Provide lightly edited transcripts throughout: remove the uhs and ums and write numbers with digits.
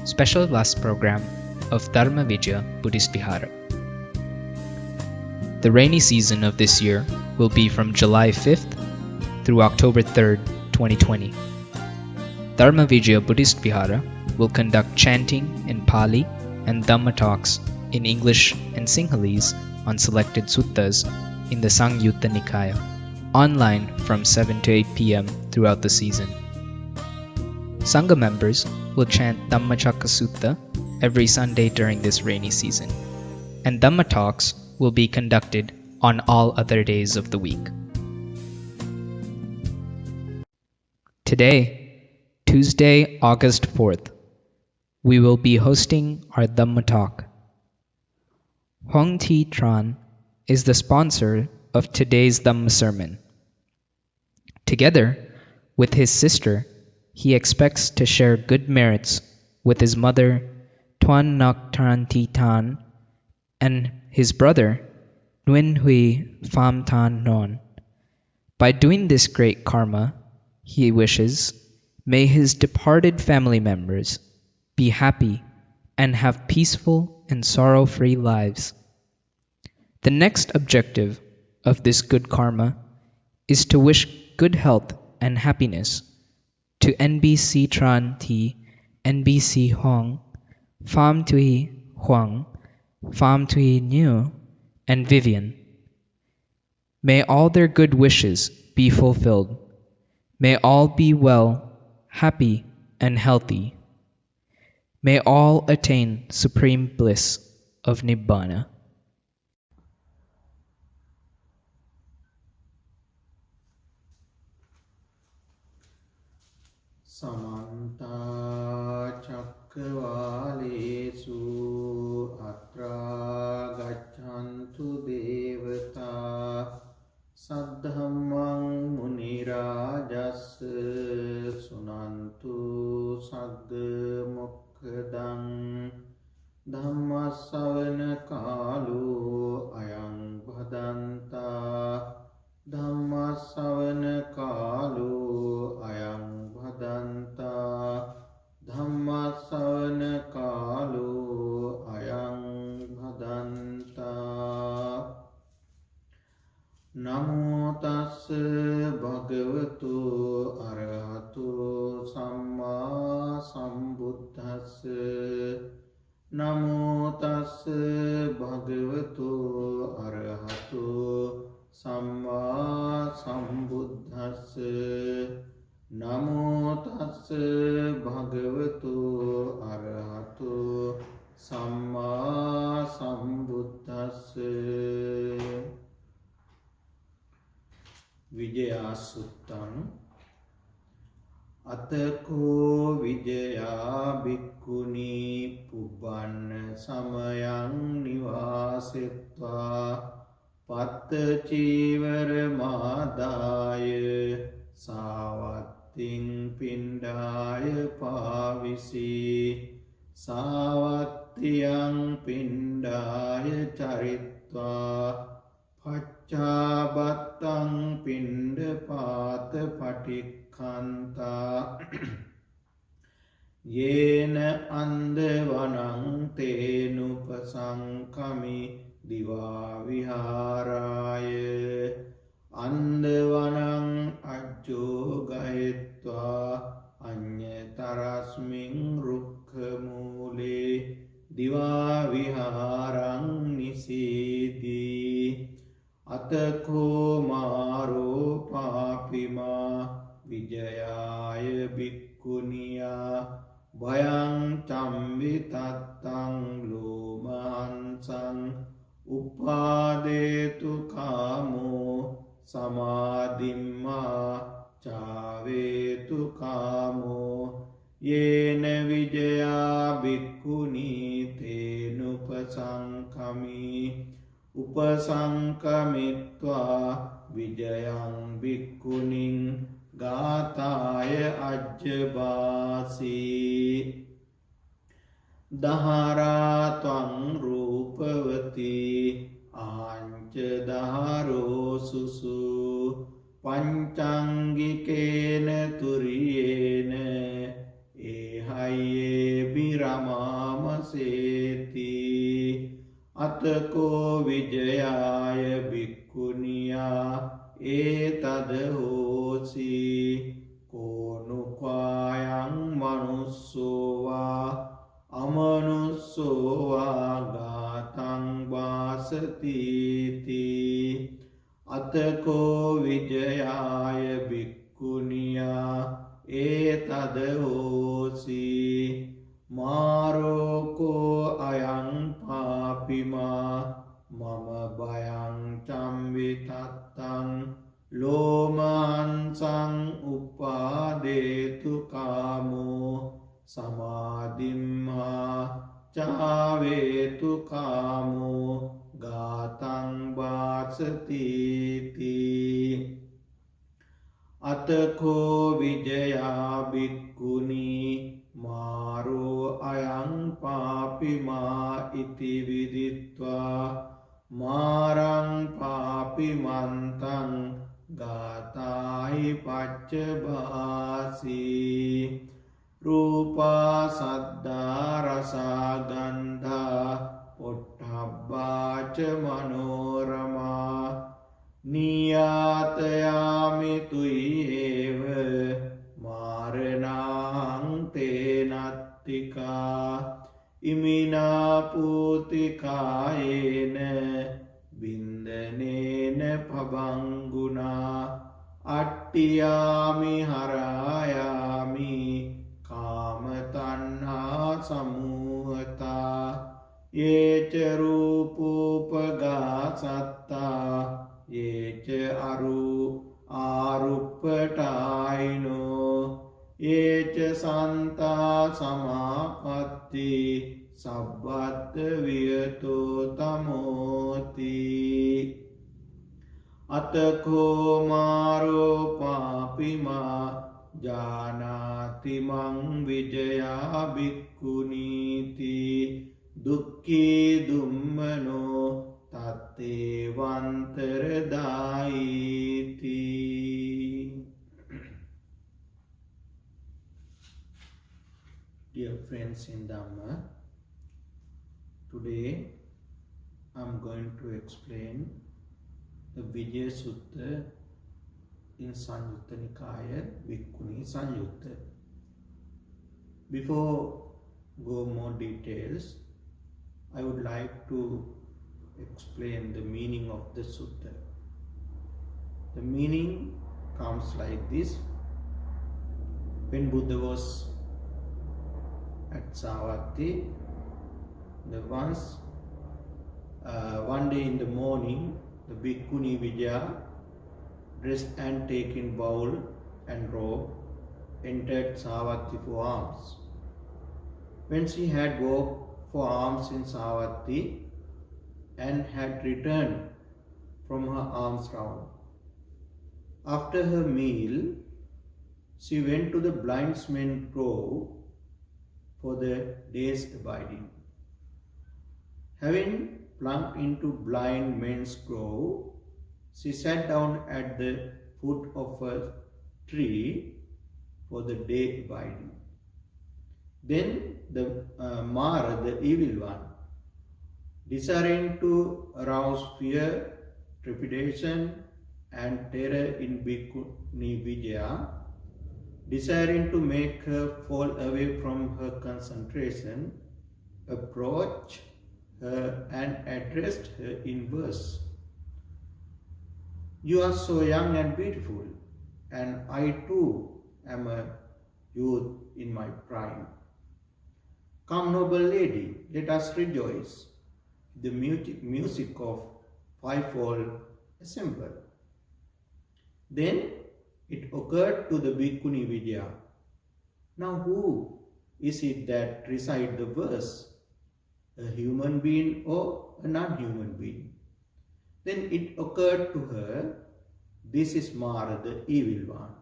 special class program of Dharma Vijaya Buddhist Vihara. The rainy season of this year will be from July 5th through October 3rd, 2020. Dharma Vijaya Buddhist Vihara will conduct chanting in Pali and Dhamma talks in English and Sinhalese on selected suttas in the Sangyutta Nikaya, online from 7 to 8 p.m. throughout the season. Sangha members will chant Dhammacakka Sutta every Sunday during this rainy season, and Dhamma talks will be conducted on all other days of the week. Today, Tuesday, August 4th, we will be hosting our Dhamma talk. Hong Thi Tran is the sponsor of today's Dhamma sermon. Together with his sister, he expects to share good merits with his mother, Tuan Nak Tran Thi Tan, and his brother, Nguyen Hui Pham Tan Non. By doing this great karma, he wishes, may his departed family members be happy and have peaceful and sorrow-free lives. The next objective of this good karma is to wish good health and happiness to NBC Tran Thi, NBC Hong, Pham Thuy Huang, Pham Thuy Nhu, and Vivian. May all their good wishes be fulfilled. May all be well, happy, and healthy. May all attain supreme bliss of Nibbana. Samanta Cakkavalesu Atra Gachantu Devata Saddhammang Munirajas Sunantu Sadda Mokkadang Dhammasavana Kalu Ayang Bhadanta Dhammasavana Kalu Ayang Bhadanta Dhammasavana Kalu Ayang Bhadanta Namo Tassa Bhagavatu Arahatu Samma Sambuddhassa Namo Tassa Bhagavatu Arahatu Samma Sambuddhassa Namo Tassa Bhagavatu Arahatu Samma Sambuddhassa. Vijaya Suttan Atako Vijaya Bhikkhuni Pubbanna Samayang Nivasetva Patta Chivara Madaya Savatting Pindaya Pavisi Savattiyang Pindaya Charitva Paccabattang Pindapata Patikkanta Yena Andavanang Tenupasankami Diva Viharaya Andavanang Ajjo Gayetva Anyatarasming Rukkhamule Diva Viharang Nisidi Atako Maro Papima Vijayaya Bhikkhuniya Bhayang Tambitattang Lomahansang Uppadetu Kamo Samadhimma Cavetu Kamo Yena Vijaya Bhikkhuni Tenupasankami Upasankamitva Vijayang Bhikkhuning Gātāya Ajjabāsi Dahara Tvang Rūpavati Anca Daharo Susu Pancangikena Turiyena Ehaye Biram Atako vijayaya bhikkhuniya etad hosi konukayang manussova amanussova gatang vasatiti. Atako vijayaya bhikkhuniya etad hosi Maroko ayang papima mama bayang camvitattang lomansang upadetu kamo samadimma cavetu kamo gatang vasatiti. Atako vijaya bhikkhuni Maro ayang papima iti viditva marang papimantang gatai paccabasi. Rupa saddha rasa gandha potthabba ca manorama niyatayami tuieva maranang tenattika imina putikayena bindanena pabanguna attiyami harayami kamatanha samuhata yeca rupupagassatta yeca aruppataino yeca santa samapatti sabbatta viyato tamoti. Atako maro papima janati mang vijaya bhikkhuniti dukkhi dummano tatte vantaradaiti. Dear friends in Dhamma, today I am going to explain the Vijaya Sutta in Samyutta Nikaya Bhikkhuni Samyutta. Before go more details, I would like to explain the meaning of the sutta. The meaning comes like this. When Buddha was at Savatthi, one day in the morning, the Bhikkhuni Vijaya, dressed and taken bowl and robe, entered Savatthi for alms. When she had walked for alms in Savatthi and had returned from her alms round, after her meal, she went to the blindsman's grove for the day's abiding. Having plunked into blind men's grove, she sat down at the foot of a tree for the day abiding. Then the Mara, the evil one, desiring to arouse fear, trepidation and terror in Bhikkhuni Vijaya, desiring to make her fall away from her concentration, approached her and addressed her in verse. You are so young and beautiful, and I too am a youth in my prime. Come, noble lady, let us rejoice. The music of fivefold assemble. Then it occurred to the Bhikkhuni Vijaya, now who is it that recites the verse? A human being or a non-human being? Then it occurred to her, this is Mara, the evil one,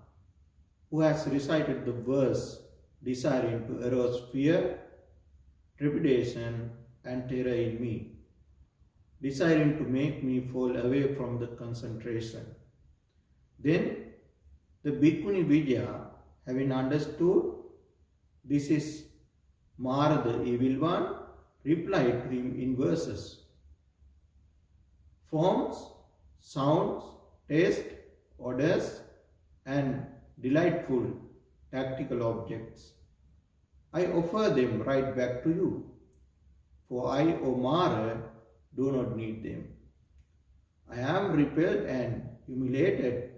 who has recited the verse desiring to arouse fear, trepidation and terror in me, desiring to make me fall away from the concentration. Then the Bhikkhuni Vijaya, having understood this is Mara, the evil one, replied to him in verses. Forms, sounds, taste, odors, and delightful tactical objects. I offer them right back to you, for I, O Mara, do not need them. I am repelled and humiliated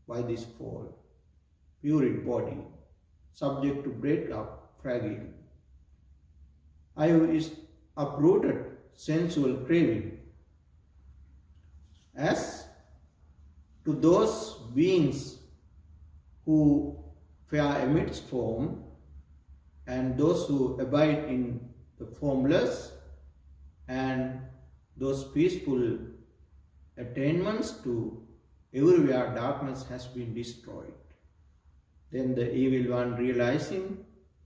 by this fall, purid body, subject to break up, fragile. I is uprooted sensual craving. As to those beings who fare amidst form, and those who abide in the formless, and those peaceful attainments to everywhere darkness has been destroyed. Then the evil one, realizing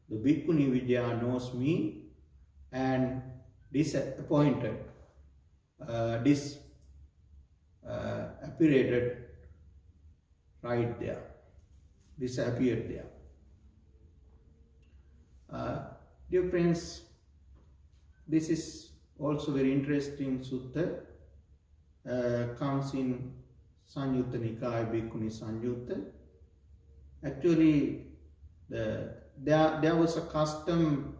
the Bhikkhuni Vidya knows me and disappointed, appeared right there, disappeared there. Dear friends, this is also very interesting sutta, comes in Sanyutta Nikaya Bhikkhuni Sanyutta. Actually, there was a custom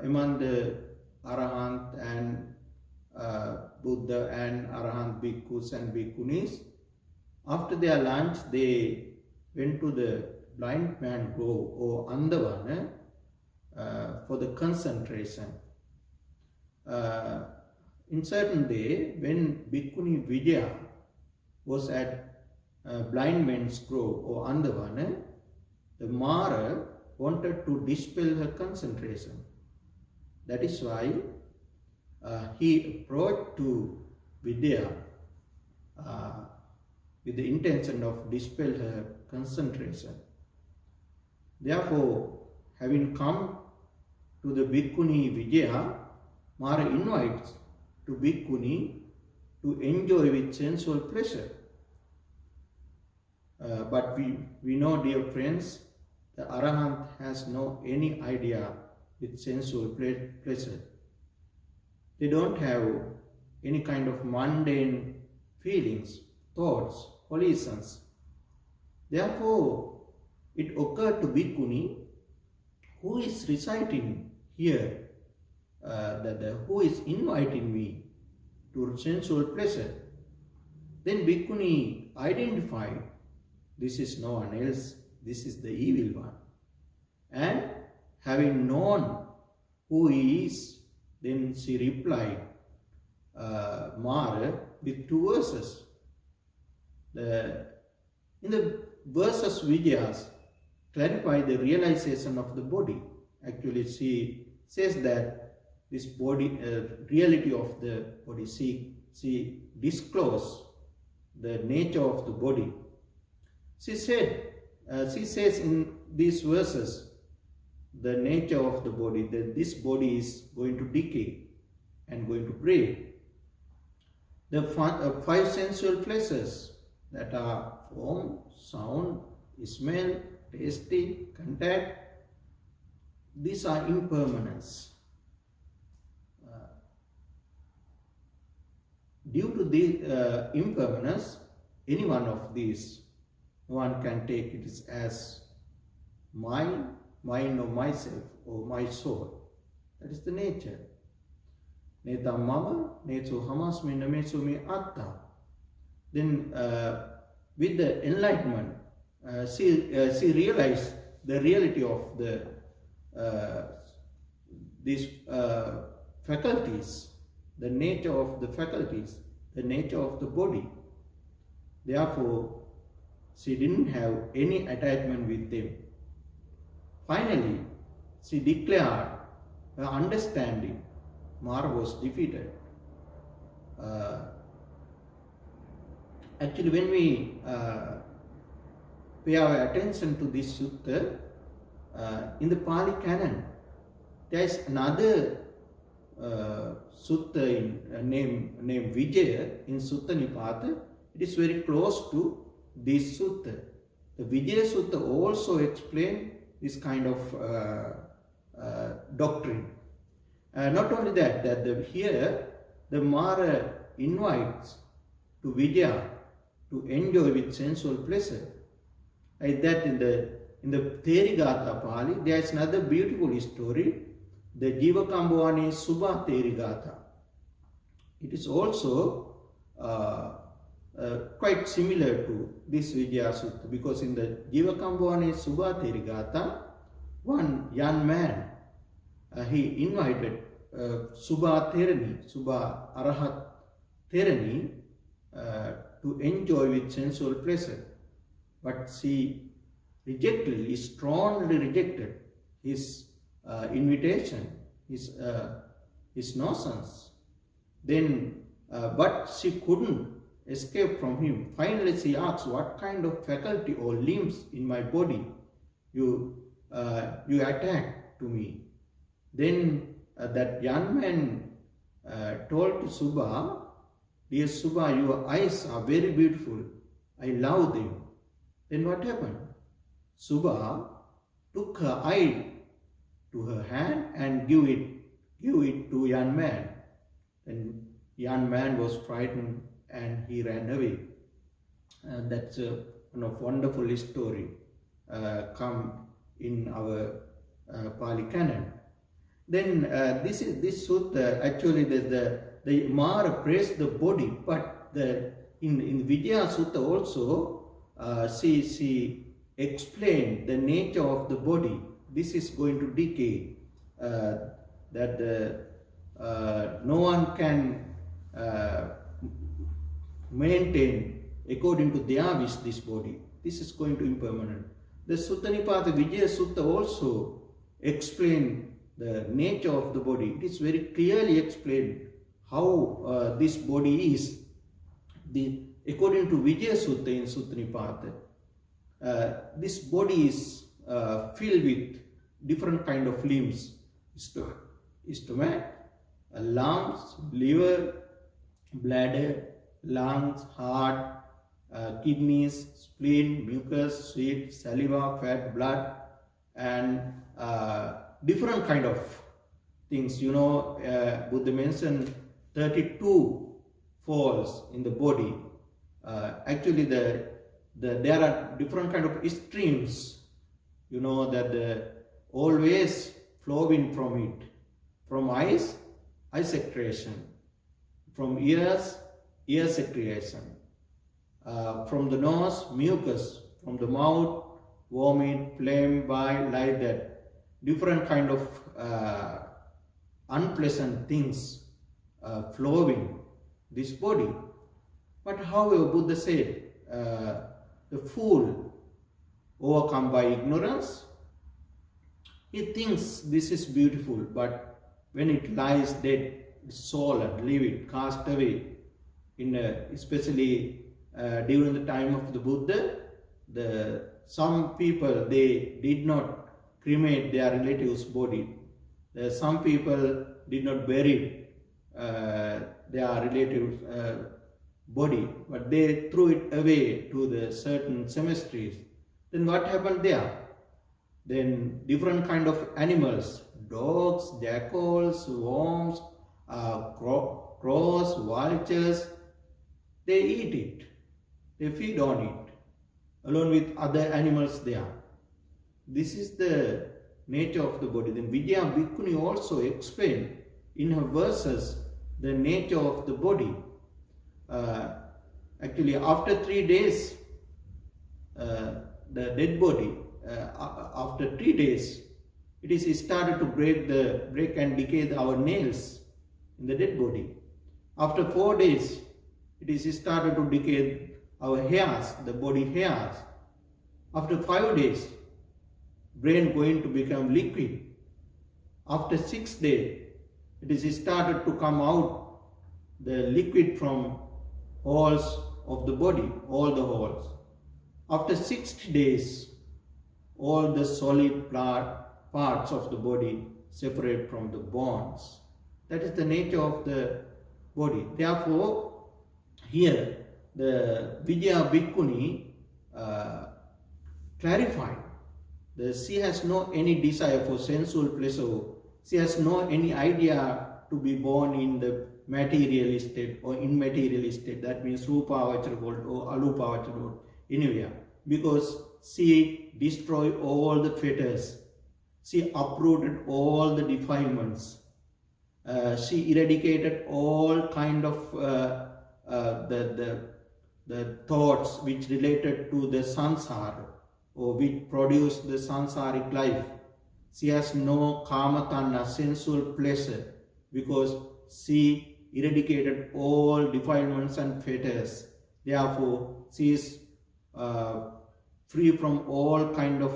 among the Arahant and Buddha and Arahant Bhikkhus and Bhikkhunis. After their lunch, they went to the blind man grove or Andavana for the concentration. In certain day, when Bhikkhuni Vidya was at blind man's grove or Andavana, the Mara wanted to dispel her concentration. That is why he approached to Vidya with the intention of dispel her concentration. Therefore, having come to the Bhikkhuni Vidya, Mara invites to Bhikkhuni to enjoy with sensual pleasure. But we know, dear friends, the Arahant has no any idea with sensual pleasure. They don't have any kind of mundane feelings, thoughts, volitions. Therefore, it occurred to Bhikkhuni, who is reciting here, who is inviting me to sensual pleasure. Then Bhikkhuni identified, this is no one else, this is the evil one. And having known who he is, then she replied, Mara, with two verses. In the verses, Vidyas clarify the realization of the body. Actually, she says that this body, reality of the body, she discloses the nature of the body. She says in these verses, the nature of the body, that this body is going to decay and going to break. The five sensual pleasures that are form, sound, smell, tasting, contact, these are impermanence. Due to the impermanence, any one of these, one can take it as mine or myself or my soul. That is the nature. Neta mama, neto hamasmi nameso me atta. Then with the enlightenment, she realized the reality of these faculties, the nature of the faculties, the nature of the body. Therefore, she didn't have any attachment with them. Finally, she declared her understanding. Mara was defeated. Actually, when we pay our attention to this sutta, in the Pali Canon, there is another sutta named Vijaya in Sutta Nipata. It is very close to this sutta. The Vijaya Sutta also explains this kind of doctrine. Not only that, here the Mara invites to Vidya to enjoy with sensual pleasure. Like that in the Therigatha Pali, there is another beautiful story, the Jivakambhavani Subha Therigatha. It is also quite similar to this Vidya Sutta, because in the Jivakambhavani Subha Therigatha, one young man, he invited Subha Therani, Subha Arahat Therani, to enjoy with sensual pleasure. But she strongly rejected his invitation, his nonsense. Then, but she couldn't escape from him. Finally, she asked, "What kind of faculty or limbs in my body you attack to me?" Then that young man told to Subha, "Dear Subha, your eyes are very beautiful. I love them." Then what happened? Subha took her eye to her hand and give it to young man. Then young man was frightened and he ran away. That's a wonderful story come in our Pali canon. Then this sutta, actually the Mara praised the body, but in Vidya Sutta also she explained the nature of the body. This is going to decay, that no one can maintain according to their wish this body. This is going to impermanent. The Sutta Nipata Vijaya Sutta also explained the nature of the body. It is very clearly explained how this body is. According to Vijaya Sutta in Sutta Nipata, this body is filled with different kind of limbs: stomach, lungs, liver, bladder, lungs, heart, kidneys, spleen, mucus, sweat, saliva, fat, blood, and different kind of things. Buddha mentioned 32 folds in the body. Actually, there are different kind of streams, that always flowing from it. From eyes, eye secretion. From ears, ear secretion. From the nose, mucus. From the mouth, vomit, phlegm, bile, like that. Different kind of unpleasant things flowing this body. But however, Buddha said, the fool overcome by ignorance, he thinks this is beautiful, but when it lies dead, swallowed, leave it, cast away. Especially during the time of the Buddha, some people, they did not cremate their relatives' body. Some people did not bury their relatives' body, but they threw it away to the certain cemeteries. Then what happened there? Then different kind of animals, dogs, jackals, worms, crows, vultures, they eat it. They feed on it, along with other animals there. This is the nature of the body. Then Vidya Bhikkhuni also explained in her verses the nature of the body. Actually, after 3 days, the dead body, after 3 days, it is started to break and decay our nails in the dead body. After 4 days, it is started to decay our hairs, the body hairs. After 5 days, brain going to become liquid. After 6 days, it is started to come out the liquid from holes of the body, all the holes. After 60 days, all the solid parts of the body separate from the bones. That is the nature of the body. Therefore, here the Vidya Bhikkhuni clarified that she has no any desire for sensual pleasure She has no any idea to be born in the material state or immaterial state. That means Rupavachara world or Alupavachara world, anywhere. Because she destroyed all the fetters. She uprooted all the defilements. She eradicated all kind of the thoughts which related to the sansara or which produced the sansaric life. She has no kama tanha, sensual pleasure, because she eradicated all defilements and fetters. Therefore, she is free from all kind of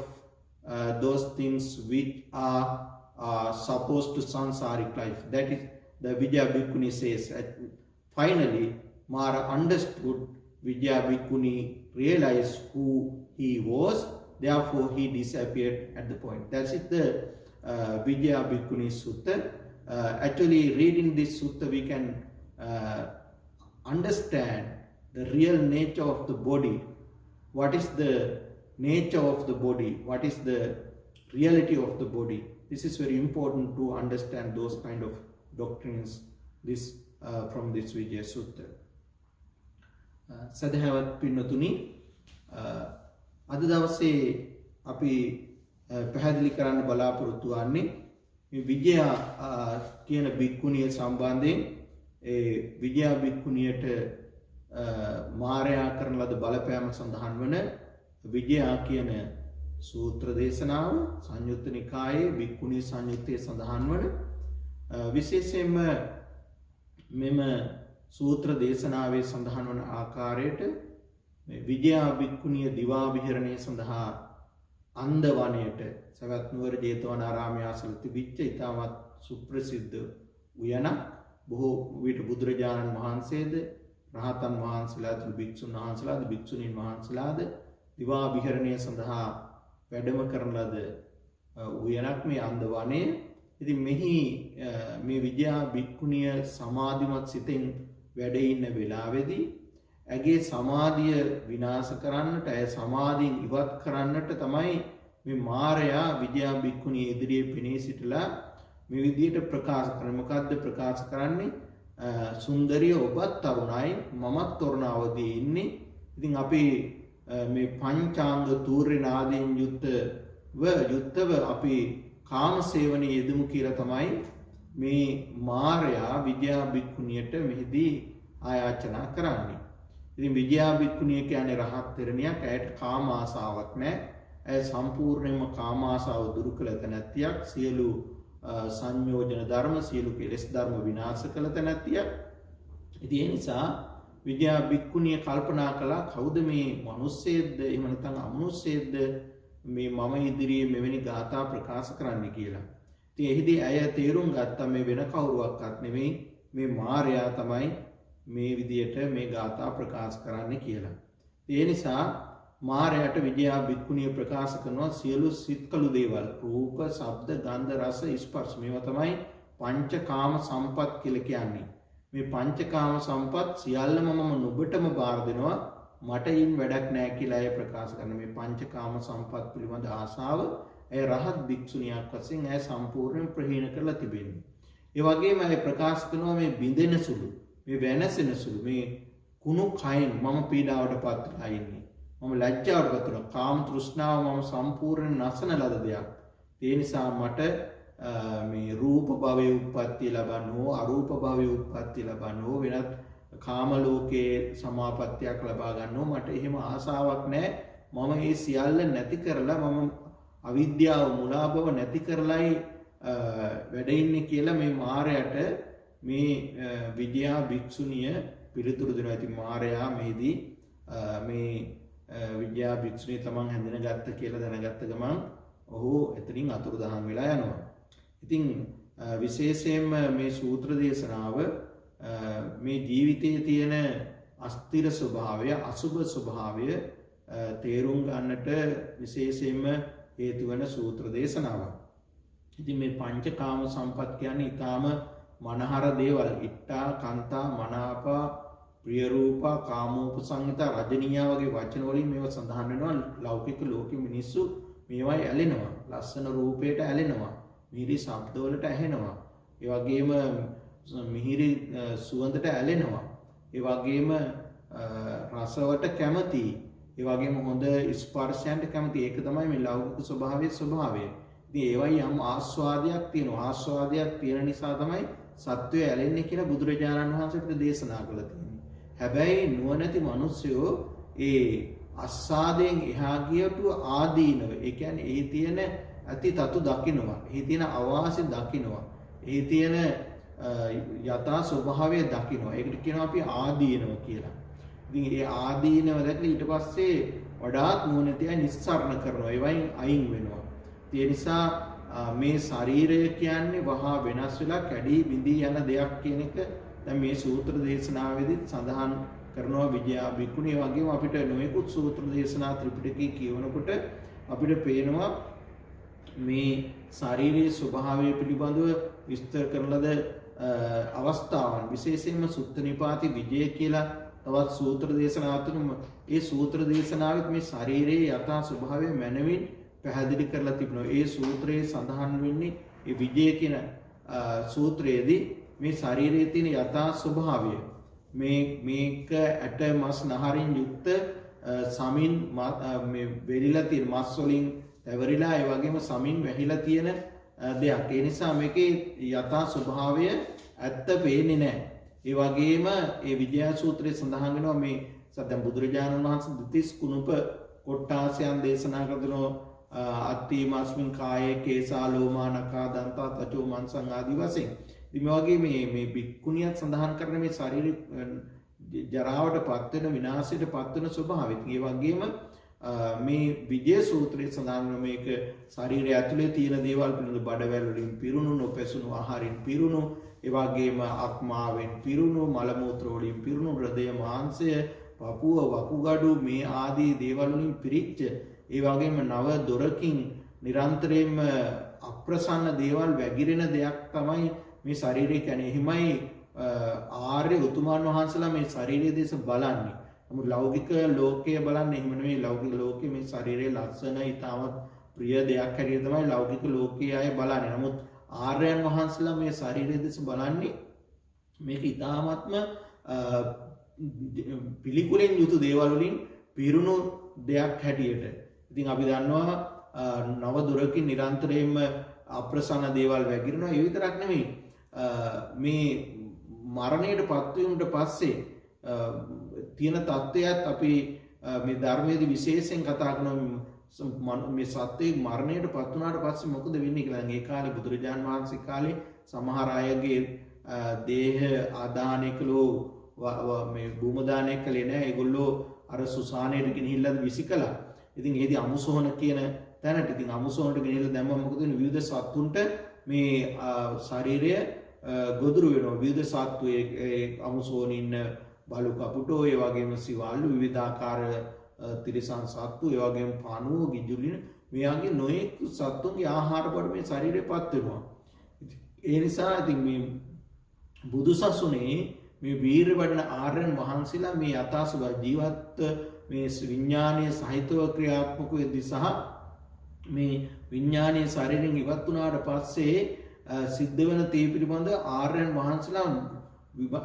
those things which are supposed to sansaric life. That is the Vijaya Bhikkhuni says. Finally, Mara understood. Vijaya Bhikkhuni realized who he was. Therefore, he disappeared at the point. That's it, the Vijaya Bhikkhuni Sutta. Actually, reading this sutta, we can understand the real nature of the body. What is the nature of the body? What is the reality of the body? This is very important to understand those kind of doctrines from this Vijaya Sutta. සදහවත් පින්නතුනි, අද දවසේ අපි පැහැදිලි කරන්න බලාපොරොත්තු වෙන්නේ මේ විජයා කියන භික්ඛුනිය සම්බන්ධයෙන්. ඒ විජයා භික්ඛුනියට මාරයා කරන ලද බලපෑම සඳහන් වන විජයා කියන සූත්‍ර දේශනාව සංයුත්ත නිකායේ භික්ඛුනී සංයුත්තේ සඳහන් වන විශේෂයෙන්ම මෙම සූත්‍ර දේශනාවේ සඳහන් වන ආකාරයට මේ විජයා භික්ඛුනිය දිවා විහරණය සඳහා අන්ද වනයේට සවැත් නුවර ජේතවනාරාමයේ ආසල තිබිච්ච ඉතාමත් සුප්‍රසිද්ධ උයනක්, බොහෝ විට බුදුරජාණන් වහන්සේද රහතන් වහන්සේලාද භික්ෂුන් වහන්සේලාද භික්ෂුණීන් වහන්සේලාද දිවා විහරණය සඳහා වැඩම කරන ලද උයනක් මේ අන්ද වනය. ඉතින් මෙහි මේ විජයා භික්ඛුනිය සමාධිමත් සිතෙන් වැඩ ඉන්න වෙලාවේදී ඇගේ සමාධිය විනාශ කරන්නට, ඇය සමාධියෙන් ඉවත් කරන්නට තමයි මේ මාරයා විජයා භික්ඛුනිය ඉදිරියේ පෙනී සිටලා මේ විදිහට ප්‍රකාශ කරන්නේ. මොකද්ද ප්‍රකාශ කරන්නේ? සුන්දරිය ඔබත් තරුණයි, මමත් තරුණාවදී ඉන්නේ. ඉතින් අපි මේ පංචාංග තූර්ය නාදයෙන් යුක්තව අපි කාම සේවනයේ යෙදමු කියලා තමයි මේ මාරයා විජයා භික්ඛුනියට මෙහිදී ආයාචනා කරන්නේ. ඉතින් විජයා භික්ඛුනිය කියන්නේ රහත් තෙරණියක්. ඇයට කාම ආසාවක් නැහැ. ඇය සම්පූර්ණයෙන්ම කාම ආසාව දුරු කළ තැනැත්තියක්. සියලු සංයෝජන ධර්ම, සියලු කෙලෙස් ධර්ම විනාශ කළ තැනැත්තියක්. ඉතින් ඒ නිසා විජයා භික්ඛුනිය කල්පනා කළා, කවුද මේ මිනිස්සෙක්ද එහෙම නැත්නම් අමනුස්සයෙක්ද මේ මම ඉදිරියේ මෙවැනි ගාථා ප්‍රකාශ කරන්න කියලා. ඉතින් එහිදී ඇය තේරුම් ගත්තා මේ වෙන කවුරුවක්වත් නෙමෙයි, මේ මාරයා තමයි මේ විදියට මේ ගාථා ප්‍රකාශ කරන්න කියලා. ඒ නිසා මාරයාට විජයා භික්ඛුනිය ප්‍රකාශ කරනවා සියලු සිත්කලු දේවල්, රූප, ශබ්ද, ගන්ධ, රස, ස්පර්ශ, මේවා තමයි පංචකාම සම්පත් කියලා කියන්නේ. මේ පංචකාම සම්පත් සියල්ලම මම නුඹටම බාර දෙනවා, මට ඉන් වැඩක් නැහැ කියලා අය ප්‍රකාශ කරන මේ පංචකාම සම්පත් පිළිබඳ ආශාව ඇය රහත් භික්ෂුණියක් වශයෙන් ඇය සම්පූර්ණයෙන් ප්‍රහීන කරලා තිබෙන්නේ. ඒ වගේම ඇය ප්‍රකාශ කරනවා මේ බිඳෙන සුළු, මේ වෙනසෙන සුළු, මේ කුණු කයින් මම පීඩාවටපත් වෙලා ඉන්නේ, මම ලැජ්ජාවටපත් වෙනවා, කාම තෘෂ්ණාව මම සම්පූර්ණයෙන් නැසන ලද දෙයක්. ඒ නිසා මට මේ රූප භවයේ උත්පත්ති ලබන්න හෝ අරූප භවයේ උත්පත්ති ලබන්න හෝ වෙනත් කාම ලෝකයේ සමාපත්තියක් ලබා ගන්නව මට එහෙම ආසාවක් නැහැ. මම මේ සියල්ල නැති කරලා, මම අවිද්‍යාව මුලා බව නැති කරලයි වැඩ ඉන්නේ කියලා මේ මාරයට මේ විජයා භික්ෂුණිය පිළිතුරු දෙනවා. ඉතින් මාරයා මේදී මේ විජයා භික්ෂුණිය තමන් හැඳිනගත්ත කියලා දැනගත්ත ගමන් ඔහු එතනින් අතුරුදහන් වෙලා යනවා. ඉතින් විශේෂයෙන්ම මේ සූත්‍ර දේශනාව මේ ජීවිතයේ තියෙන අස්තිර ස්වභාවය, අසුභ ස්වභාවය තේරුම් ගන්නට විශේෂයෙන්ම හේතු වන සූත්‍ර දේශනාවක්. ඉතින් මේ පංචකාම සම්පත් කියන්නේ ඊටාම මනහර දේවල්. ඉට්ඨා, කාන්තා, මනාපා, ප්‍රිය රූපා, කාමෝපසංහිතා, රජනීයා වගේ වචන වලින් මේවා සඳහන් වෙනවා. ලෞකික ලෝකෙ මිනිස්සු මේවායි ඇලෙනවා, ලස්සන රූපයට ඇලෙනවා, මිහිරි ශබ්දවලට ඇහෙනවා. ඒ වගේම මිහිරි සුවඳට ඇලෙනවා. ඒ වගේම රසවට කැමති. ඒ වගේම හොඳ ස්පර්ශයන්ට කැමති. ඒක තමයි මේ ලෞකික ස්වභාවයේ ස්වභාවය. ඉතින් ඒවයි යම් ආස්වාදයක් තියෙනවා. ආස්වාදයක් තියෙන නිසා තමයි සත්වය ඇලෙන්නේ කියලා බුදුරජාණන් වහන්සේ අපිට දේශනා කළා තියෙන්නේ. හැබැයි නුවණැති මිනිස්සුયો ඒ අස්සාදයෙන් එහා ගියටු ආදීනව. ඒ කියන්නේ එහි තියෙන අති තතු දකින්නවා. එහි තියෙන අවාසි දකින්නවා. එහි තියෙන යථා ස්වභාවය දකින්නවා. ඒකට කියනවා අපි ආදීනව කියලා. ඉතින් ඒ ආදීනව දැකලා ඊට පස්සේ වඩාත් නුවණැතිය නිස්සාරණ කරනවා. ඒවයින් අයින් වෙනවා. ඒ නිසා මේ ශරීරය කියන්නේ වහා වෙනස් වෙලා කැඩී බිඳී යන දෙයක් කියන එක දැන් මේ සූත්‍ර දේශනාවේදී සඳහන් කරනවා විජයා බික්කුණී. ඒ වගේම අපිට නොයෙකුත් සූත්‍ර දේශනා ත්‍රිපිටකයේ කියවනකොට අපිට පේනවා මේ ශාරීරික ස්වභාවය පිළිබඳව විස්තර කරන ලද අවස්ථාවන් විශේෂයෙන්ම සුත්ත නිපාති විජය කියලා තවත් සූත්‍ර දේශනාවක් තුන ඒ සූත්‍ර දේශනාවෙත් මේ ශාරීරියේ යථා ස්වභාවය මැනවින් පැහැදිලි කරලා තිබෙනවා. ඒ සූත්‍රයේ සඳහන් වෙන්නේ ඒ විජය කියන සූත්‍රයේදී මේ ශාරීරියේ තියෙන යථා ස්වභාවය මේක ඇට මස් නහරින් යුක්ත සමින් මේ වෙරිලා තියෙන මස් වලින් ඇවරිලා ඒ වගේම සමින් වැහිලා තියෙන දෙයක්. ඒ නිසා මේකේ යථා ස්වභාවය ඇත්ත පේන්නේ නැහැ. ඒ වගේම ඒ විජය සූත්‍රයේ සඳහන් වෙනවා මේ සත්‍යම් බුදුරජාණන් වහන්සේ දෙතිස් කුණුප කොට්ටාසයන් දේශනා කරනවා. අත්තිමස්මින් කායේ කේසා ලෝමා නඛා දන්තා තචෝ මන්සං ආදි වශයෙන්. ඉතින් මේ වගේ මේ බික්කුණියත් සඳහන් කරන මේ ශරීර ජරාවට පත් වෙන විනාශයට පත් වෙන ස්වභාවය. ඒ වගේම මේ විජය සූත්‍රයේ සඳහන් වෙන මේක ශරීරය ඇතුලේ තියෙන දේවල් පිළිබඳ බඩවැල් වලින් පිරුණු නොපැසුණු ආහාරින් පිරුණු ඒ වගේම ආත්මාවෙන් පිරුණු මල මූත්‍ර වලින් පිරුණු හෘදය මාංශය පපුව වකුගඩු මේ ආදී දේවල් වලින් පිරිච්ච ඒ වගේම නව දොරකින් නිරන්තරයෙන්ම අප්‍රසන්න දේවල් වැగిරෙන දෙයක් තමයි මේ ශරීරය කියන්නේ. එහිමයි ආර්ය උතුමන් වහන්සේලා මේ ශරීරයේ දේශ බලන්නේ. නමුත් ලෞකික ලෝකයේ බලන්නේ එහෙම නෙවෙයි. ලෞකික ලෝකයේ මේ ශරීරයේ ලස්සන ඊටමත් ප්‍රිය දෙයක් හැටියට තමයි ලෞකික ලෝකයේ අය බලන්නේ. නමුත් ආර්යයන් වහන්සේලා මේ ශරීරයේ දේශ බලන්නේ මේක ඊටමත්ම පිළිකුලෙන් යුතු දේවල් වලින් පිරුණු දෙයක් හැටියට. ඉතින් අපි දන්නවා නව දුරකින් නිරන්තරයෙන්ම අප්‍රසන්න දේවල් වැగిරෙනවා. ඒ විතරක් නෙමෙයි මේ මරණයට පත්වීමට පස්සේ තියෙන තත්ත්වයක් අපි මේ ධර්මයේදී විශේෂයෙන් කතා කරනවා. මේ සත්‍යයේ මරණයට පත් වුණාට පස්සේ මොකද වෙන්නේ කියලා. ඒ කාලේ බුදුරජාන් වහන්සේ කාලේ සමහර අයගේ දේහ ආදානය කළෝ මේ භූම දානය කළේ නැහැ. ඒගොල්ලෝ අර සුසානයට ගෙනහිල්ලා විසිකලා. ඉතින් ඒදී අමුසෝන කියන තැනට ඉතින් අමුසෝනට ගෙනහිල්ලා දැම්මම මොකද වෙන්නේ? විවිධ සත්තුන්ට මේ ශරීරය ගොදුරු වෙනවා. විවිධ සත්තු ඒ අමුසෝනින් ඉන්න බලු කපුටෝ ඒ වගේම සිවල්ලු විවිධාකාර තිරිසන් සත්තු ඒ වගේම පණුව ගිජුලින මේ වගේ නොයෙක් සත්තුන්ගේ ආහාර බඩ මේ ශරීරයපත් වෙනවා. ඒ නිසා ඉතින් මේ බුදුසසුනේ මේ වීර වඩන ආර්යයන් වහන්සේලා මේ යථාසුභ ජීවත් මේ විඥානීය සහිතව ක්‍රියාත්මක වෙද්දී සහ මේ විඥානීය ශරීරයෙන් ඉවත් වුණාට පස්සේ සිද්ධ වෙන තේ පිළිබඳ ආර්යයන් වහන්සේලා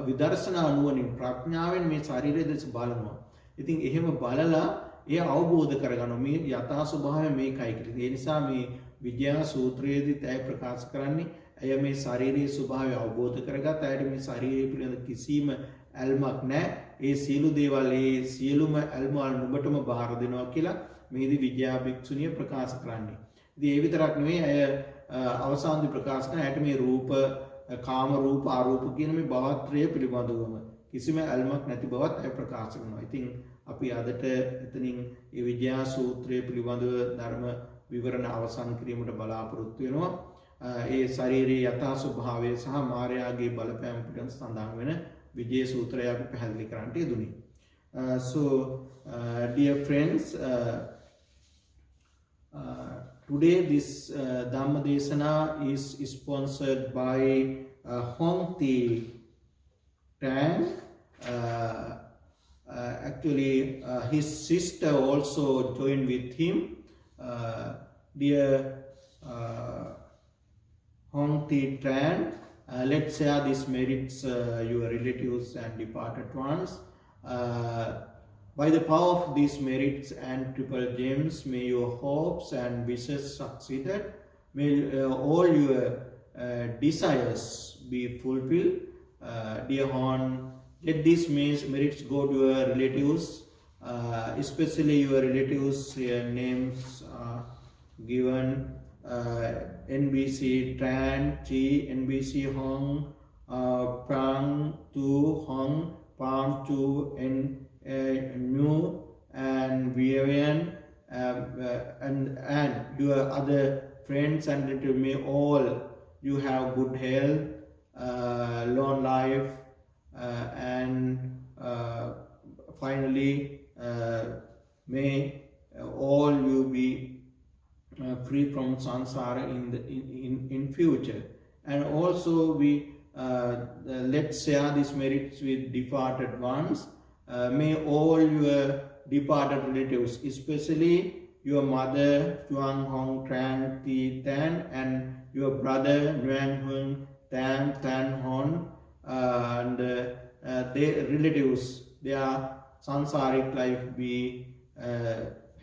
විදර්ශනා නුවණින් ප්‍රඥාවෙන් මේ ශරීරය දෙස බලනවා. ඉතින් එහෙම බලලා එය අවබෝධ කරගන්නවා මේ යථා ස්වභාවය මේකයි කියලා. ඒ නිසා මේ විජය සූත්‍රයේදී තය ප්‍රකාශ කරන්නේ එය මේ ශාරීරික ස්වභාවය අවබෝධ කරගත් අයට මේ ශරීරය පිළිබඳ කිසිම ඇල්මක් නැහැ. ඒ සියලු දේවල් ඒ සියලුම ඇල්ම වල නුඹටම බාර දෙනවා කියලා මේදී විජයා භික්ෂුණිය ප්‍රකාශ කරන්නේ. ඉතින් ඒ විතරක් නෙවෙයි අය අවසානදී ප්‍රකාශ කරන අයට මේ රූප කාම රූප ආරූප කියන මේ භවත්‍රය පිළිබඳවම කිසිම ඇල්මක් නැති බවත් අය ප්‍රකාශ කරනවා. ඉතින් අපි අදට එතනින් මේ විජයා සූත්‍රය පිළිබඳව ධර්ම විවරණ අවසන් කිරීමට බලාපොරොත්තු වෙනවා. ඒ ශරීරයේ යථා ස්වභාවය සහ මායාවේ බලපෑම පිළිබඳ සඳහන් වෙන විජය සූත්‍රය අපි පැහැදිලි කරන්නට යෙදුණේ. So dear friends, today this Dhamma Desana is sponsored by Hong Thi Tran. Actually his sister also joined with him. Dear Hong Ti Tran. Let's share these merits, your relatives and departed ones. By the power of these merits and triple gems, may your hopes and wishes succeeded. May all your desires be fulfilled. Dear Hon, let these merits go to your relatives, especially your relatives' names given. NBC Tran, Chi, NBC Hong, Prang, Tu, Hong, Palm, Tu, New, and Vivian, and your other friends and relatives. May all you have good health, long life, and finally, may all you be free from samsara in future. And also we let's share these merits with departed ones. May all your departed relatives, especially your mother Chuang Hong Tran Ti Tan and your brother Nguyen Hung Tan Hon, and their relatives, their sansaric life be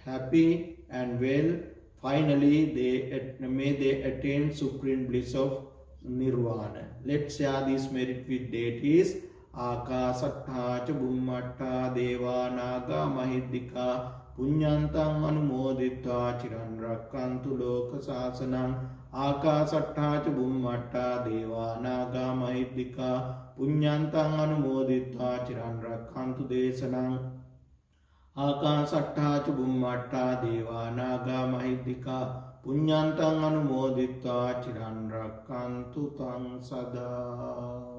happy and well. Finally, may they attain supreme bliss of nirvana. Let's share this merit with deities. Akasattha cha bummatta deva naga mahiddhika punyantang anumoditva chiran rakkantu loka sasanam. Akasattha cha bummatta deva naga mahiddhika punyantang anumoditva chiran rakkantu desanam. Akasattha ca bummatta deva naga mahiddhika punyantang anumoditva chiran rakkantu tang sada.